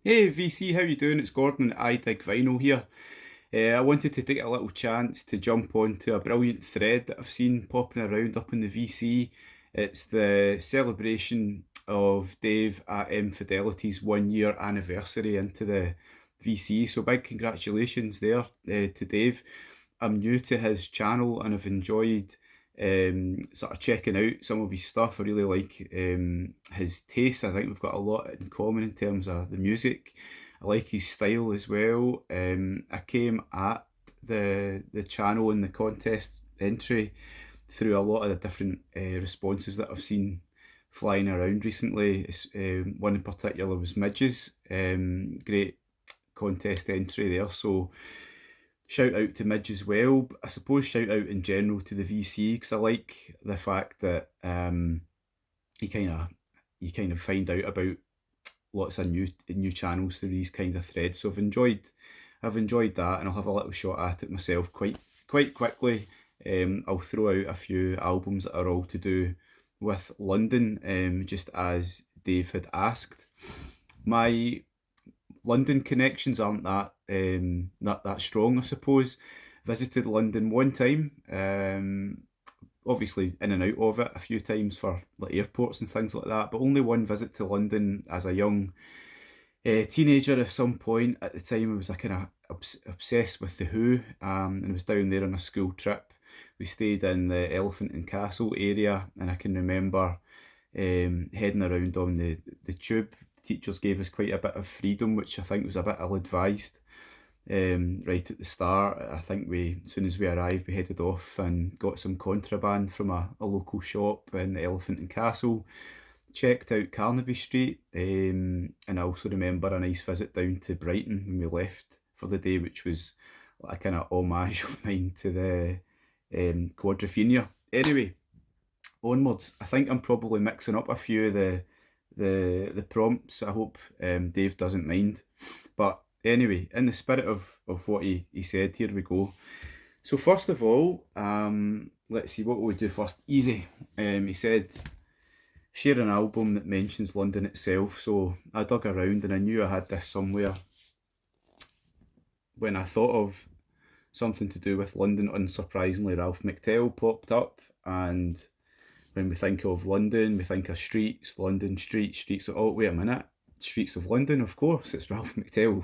Hey VC, how you doing? It's Gordon at I Dig Vinyl here. I wanted to take a little chance to jump onto a brilliant thread that I've seen popping around up in the VC. It's the celebration of Dave at Infidelity's 1 year anniversary into the VC. So big congratulations there to Dave. I'm new to his channel and I've enjoyed sort of checking out some of his stuff. I really like his taste. I think we've got a lot in common in terms of the music. I like his style as well. I came at the channel and the contest entry through a lot of the different responses that I've seen flying around recently. One in particular was Midge's. Great contest entry there. So shout out to Midge as well. But I suppose shout out in general to the VC because I like the fact that you kind of find out about lots of new channels through these kind of threads. So I've enjoyed that, and I'll have a little shot at it myself quite quickly. I'll throw out a few albums that are all to do with London, just as Dave had asked. My London connections aren't that strong, I suppose. Visited London one time, obviously in and out of it a few times for like airports and things like that, but only one visit to London as a young teenager. At some point at the time, I was kind of obsessed with the Who, and I was down there on a school trip. We stayed in the Elephant and Castle area, and I can remember heading around on the tube. The teachers gave us quite a bit of freedom, which I think was a bit ill-advised. Right at the start, I think as soon as we arrived, we headed off and got some contraband from a local shop in the Elephant and Castle. Checked out Carnaby Street, and I also remember a nice visit down to Brighton when we left for the day, which was a kind of homage of mine to the Quadrophenia. Anyway, onwards. I think I'm probably mixing up a few of the prompts. I hope Dave doesn't mind. But anyway, in the spirit of what he said, here we go. So first of all, let's see, what will we do first? Easy. He said, share an album that mentions London itself. So I dug around and I knew I had this somewhere. When I thought of something to do with London, unsurprisingly, Ralph McTell popped up. And when we think of London, we think of streets, London streets. Oh, wait a minute. Streets of London, of course. It's Ralph McTell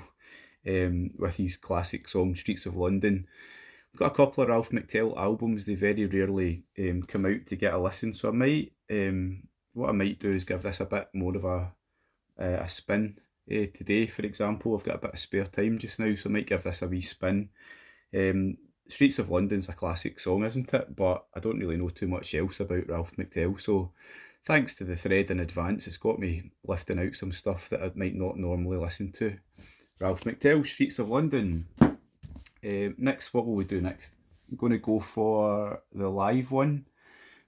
with his classic song, Streets of London. I've got a couple of Ralph McTell albums. They very rarely come out to get a listen. So what I might do is give this a bit more of a spin today. For example, I've got a bit of spare time just now, so I might give this a wee spin. Streets of London's a classic song, isn't it? But I don't really know too much else about Ralph McTell, so thanks to the thread in advance, it's got me lifting out some stuff that I might not normally listen to. Ralph McTell, Streets of London. Next, what will we do next? I'm going to go for the live one.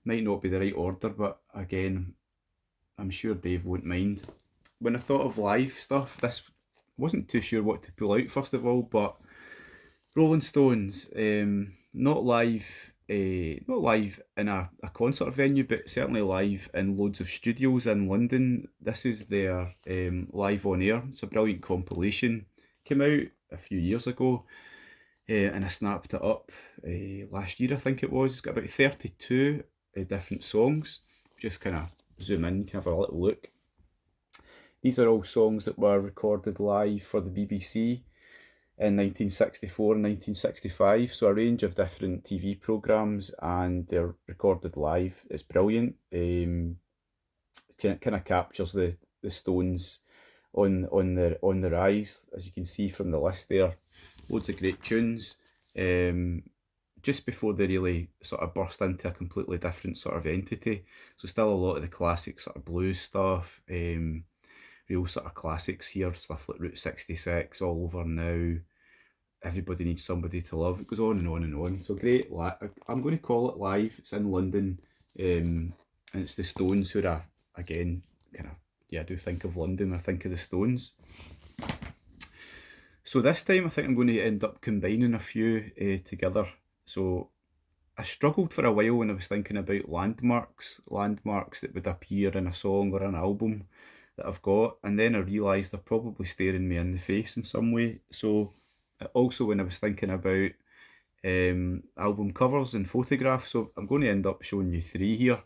Might not be the right order, but again, I'm sure Dave won't mind. When I thought of live stuff, this wasn't too sure what to pull out first of all, but Rolling Stones, not live in a concert venue, but certainly live in loads of studios in London. This is their Live on Air. It's a brilliant compilation. Came out a few years ago, and I snapped it up last year, I think it was. It's got about 32 different songs. Just kind of zoom in, you can have a little look. These are all songs that were recorded live for the BBC in 1964 and 1965, so a range of different TV programmes, and they're recorded live. It's brilliant. Kind of captures the Stones on the rise, as you can see from the list there. Loads of great tunes. Just before they really sort of burst into a completely different sort of entity. So still a lot of the classic sort of blues stuff. Real sort of classics here, stuff like Route 66, All Over Now, Everybody Needs Somebody to Love. It goes on and on and on. So great. I'm going to call it live. It's in London, and it's the Stones who are, again, kind of, yeah, I do think of London when I think of the Stones. So this time I think I'm going to end up combining a few together. So I struggled for a while when I was thinking about landmarks that would appear in a song or an album that I've got, and then I realised they're probably staring me in the face in some way. So also when I was thinking about album covers and photographs, so I'm going to end up showing you three here,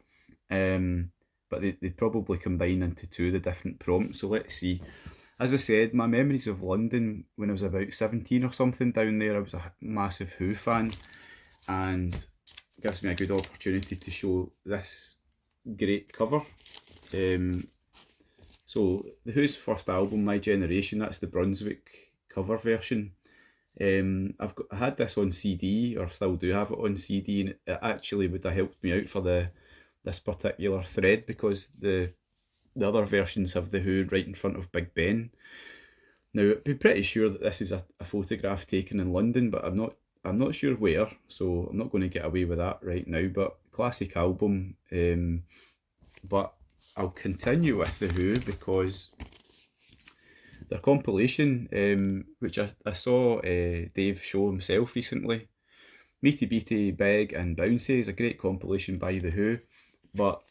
but they probably combine into two, the different prompts. So let's see. As I said, my memories of London when I was about 17 or something down there, I was a massive Who fan, and it gives me a good opportunity to show this great cover. So the Who's first album, My Generation, that's the Brunswick cover version. I had this on CD, or still do have it on CD, and it actually would have helped me out for this particular thread, because the other versions have the Who right in front of Big Ben. Now, I'd be pretty sure that this is a photograph taken in London, but I'm not sure where, so I'm not going to get away with that right now. But classic album, but I'll continue with the Who because their compilation, which I saw Dave show himself recently, Meaty Beaty, Big and Bouncy, is a great compilation by the Who, but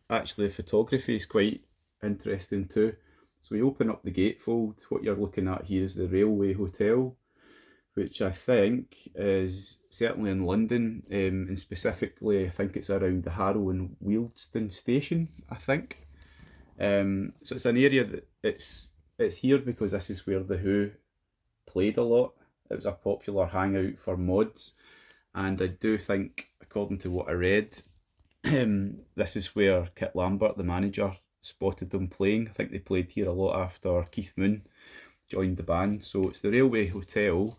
actually the photography is quite interesting too. So we open up the gatefold. What you're looking at here is the Railway Hotel, which I think is certainly in London, and specifically I think it's around the Harrow and Wealdstone station, I think. So it's an area that it's here because this is where the Who played a lot. It was a popular hangout for mods, and I do think, according to what I read, this is where Kit Lambert, the manager, spotted them playing. I think they played here a lot after Keith Moon joined the band. So it's the Railway Hotel,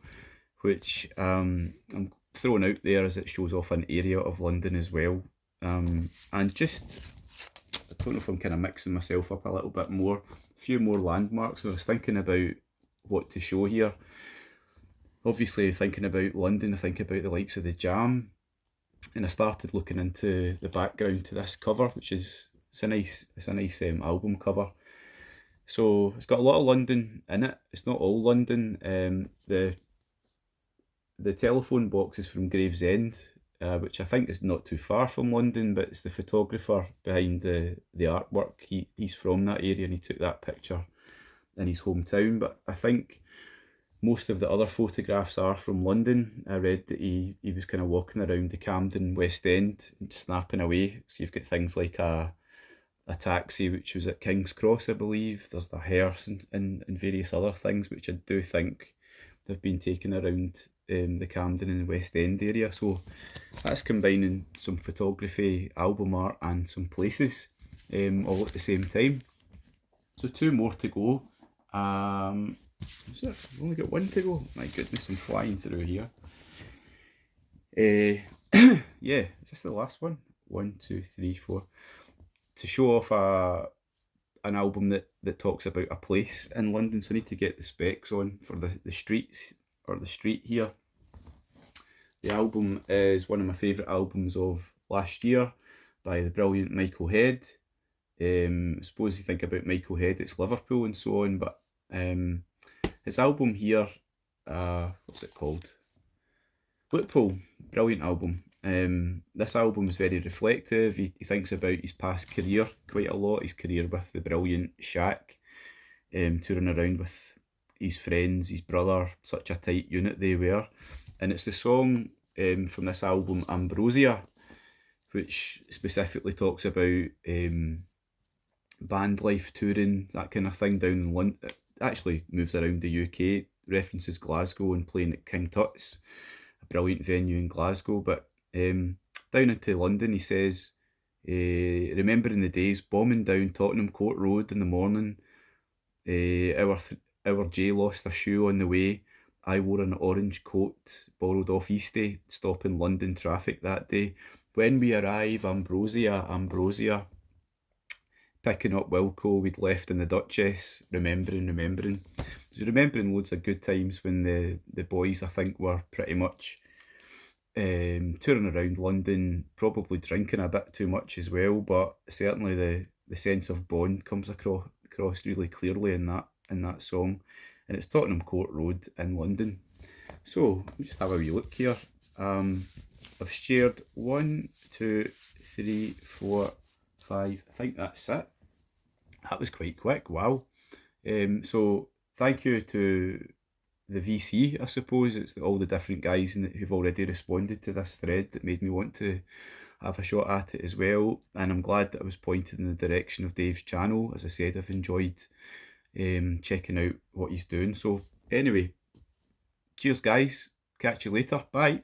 which I'm throwing out there as it shows off an area of London as well. And just, I don't know if I'm kind of mixing myself up a little bit more. A few more landmarks. When I was thinking about what to show here, obviously thinking about London, I think about the likes of the Jam, and I started looking into the background to this cover, which is it's a nice album cover. So it's got a lot of London in it. It's not all London. The telephone box is from Gravesend, which I think is not too far from London, but it's the photographer behind the artwork. He's from that area and he took that picture in his hometown. But I think most of the other photographs are from London. I read that he was kind of walking around the Camden West End and snapping away. So you've got things like a taxi, which was at King's Cross, I believe. There's the hearse and various other things, which I do think they've been taken around the Camden and the West End area. So that's combining some photography, album art and some places all at the same time. So two more to go. I've only got one to go. My goodness, I'm flying through here. Yeah, is this the last one? 1, 2, 3, 4. To show off an album that talks about a place in London, so I need to get the specs on for the streets, or the street here. The album is one of my favourite albums of last year by the brilliant Michael Head. I suppose you think about Michael Head, it's Liverpool and so on, but his album here, what's it called? Liverpool, brilliant album. This album is very reflective. He thinks about his past career quite a lot, his career with the brilliant Shaq, touring around with his friends, his brother, such a tight unit they were. And it's the song from this album, Ambrosia, which specifically talks about band life, touring, that kind of thing down in London. It actually moves around the UK, references Glasgow and playing at King Tut's, a brilliant venue in Glasgow. But down into London, he says, remembering the days bombing down Tottenham Court Road in the morning, our Jay lost a shoe on the way. I wore an orange coat borrowed off Eastie, stopping London traffic that day. When we arrive, Ambrosia, Ambrosia, picking up Wilco we'd left in the Duchess, remembering. So remembering loads of good times when the boys, I think, were pretty much touring around London, probably drinking a bit too much as well, but certainly the sense of bond comes across really clearly in that song. And it's Tottenham Court Road in London. So let me just have a wee look here. I've shared 1, 2, 3, 4, 5. I think that's it. That was quite quick, wow. So thank you to the VC, I suppose. It's all the different guys who've already responded to this thread that made me want to have a shot at it as well. And I'm glad that I was pointed in the direction of Dave's channel. As I said, I've enjoyed checking out what he's doing. So anyway, cheers guys. Catch you later. Bye.